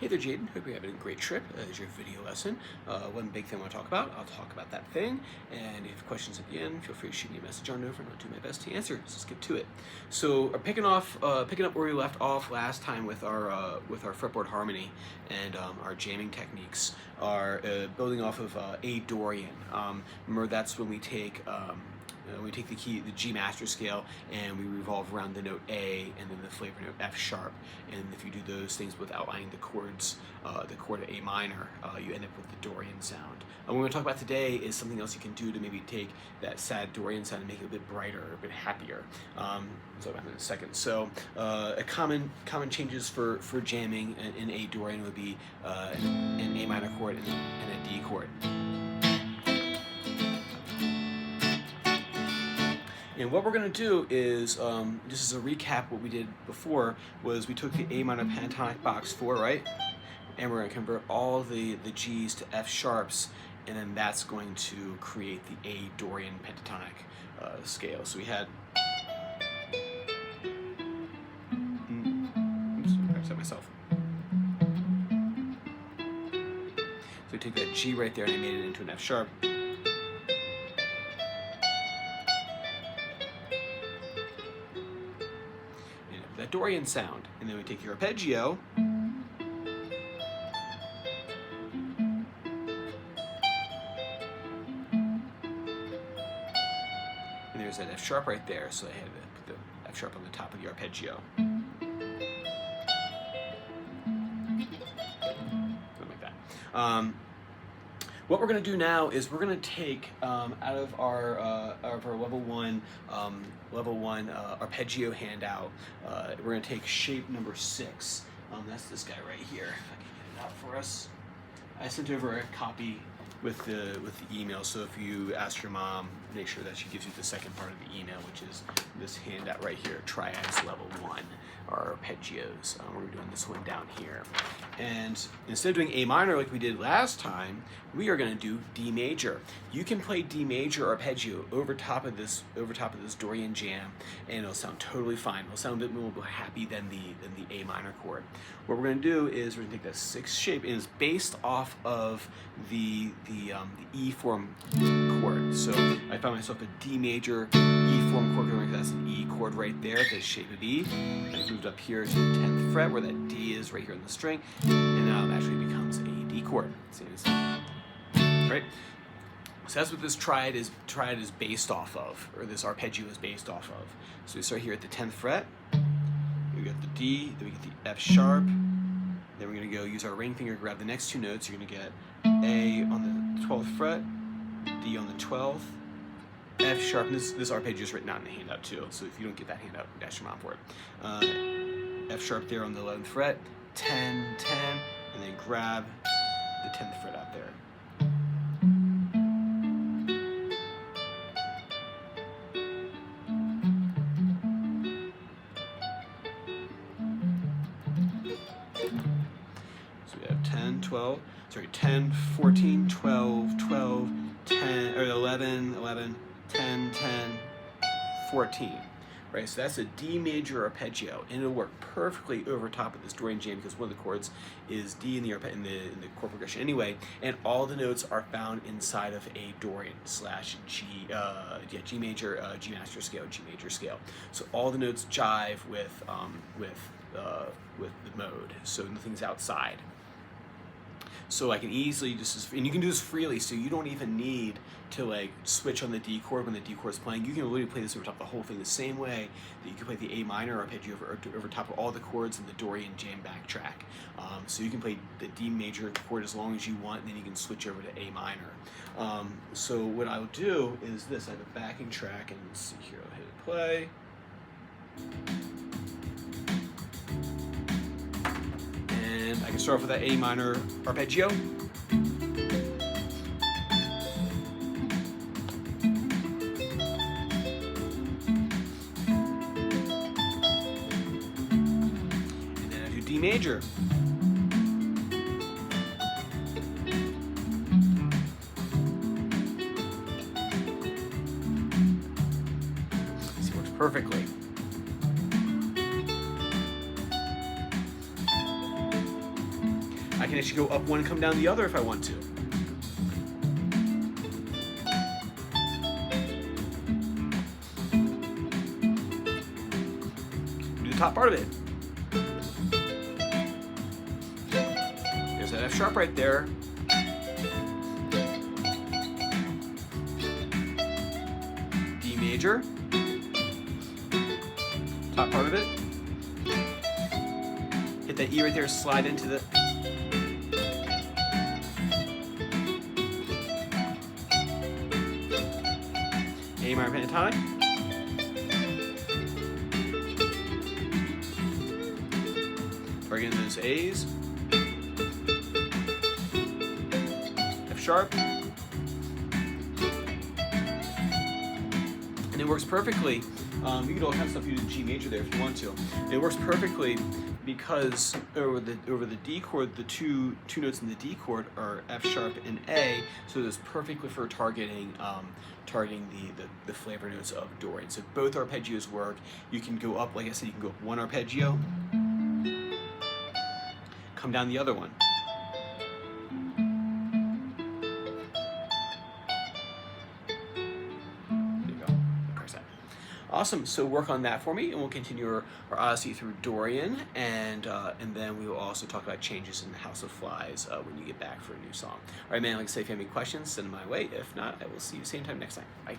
Hey there, Jaden. Hope you're having a great trip. As your video lesson. One big thing I want to talk about, I'll talk about that thing. And if you have questions at the end, feel free to shoot me a message on over and I'll do my best to answer. So let's get to it. So picking up where we left off last time with our fretboard harmony and our jamming techniques are building off of A Dorian. Remember, that's when we take the G master scale and we revolve around the note A and then the flavor note F sharp. And if you do those things without outlining the chords, the chord of A minor, you end up with the Dorian sound. What we're going to talk about today is something else you can do to maybe take that sad Dorian sound and make it a bit brighter, a bit happier. I'll talk about that in a second. So a common changes for jamming in A Dorian would be an A minor chord and a D chord. And what we're going to do is, just as a recap, what we did before was we took the A minor pentatonic box 4, right? And we're going to convert all the G's to F sharps, and then that's going to create the A Dorian pentatonic scale. So we had, oops, I upset myself. So we take that G right there and I made it into an F sharp. That Dorian sound, and then we take your arpeggio and there's that F sharp right there, so I had to put the F sharp on the top of the arpeggio. Something like that. What we're going to do now is we're going to take out of our level one arpeggio handout. We're going to take shape number 6. That's this guy right here. If I can get it out for us. I sent over a copy with the email, so if you ask your mom, make sure that she gives you the second part of the email, which is this handout right here, Triads Level 1, our arpeggios. We're doing this one down here. And instead of doing A minor like we did last time, we are going to do D major. You can play D major arpeggio over top of this Dorian jam, and it'll sound totally fine. It'll sound a bit more happy than the A minor chord. What we're going to do is we're going to take that 6th shape, and it's based off of the E form chord. So I found myself a D major E form chord going, that's an E chord right there, the shape of E. I moved up here to the 10th fret where that D is right here on the string, and now it actually becomes a D chord. Right? So that's what this triad is based off of, or this arpeggio is based off of. So we start here at the 10th fret, we got the D, then we get the F sharp, then we're going to go use our ring finger, grab the next 2 notes. You're going to get A on the 12th fret, D on the 12th, F sharp, and this arpeggio is written out in the handout too, so if you don't get that handout, ask your mom for it. F sharp there on the 11th fret, 10, 10, and then grab the 10th fret out there. So we have 10, 14, 12, 12, 10, or 11, 11, 10, 10, 14. Right, so that's a D major arpeggio, and it'll work perfectly over top of this Dorian jam because one of the chords is D in the chord progression anyway, and all the notes are found inside of A Dorian slash G, G major, G master scale, G major scale. So all the notes jive with the mode, so nothing's outside. So I can easily and you can do this freely, so you don't even need to like switch on the D chord when the D chord is playing. You can literally play this over top of the whole thing the same way that you can play the A minor arpeggio over top of all the chords in the Dorian jam backtrack. So you can play the D major chord as long as you want, and then you can switch over to A minor. So what I'll do is this: I have a backing track, and let's see here. I'll hit play. I can start off with that A minor arpeggio. And then I do D major. See, it works perfectly. I can actually go up one and come down the other if I want to. Do the top part of it. There's that F sharp right there. D major. Top part of it. Hit that E right there, slide into the A minor pentatonic. Targeting those A's. F sharp. And it works perfectly. You can do all kinds of stuff using G major there if you want to. It works perfectly because over the D chord, the two notes in the D chord are F sharp and A, so it's perfectly for targeting the flavor notes of Dorian. So both arpeggios work. You can go up, like I said, you can go up one arpeggio, come down the other one. Awesome. So work on that for me, and we'll continue our odyssey through Dorian, and then we will also talk about changes in the House of Flies when you get back for a new song. All right, man. Like I say, if you have any questions, send them my way. If not, I will see you same time next time. Bye.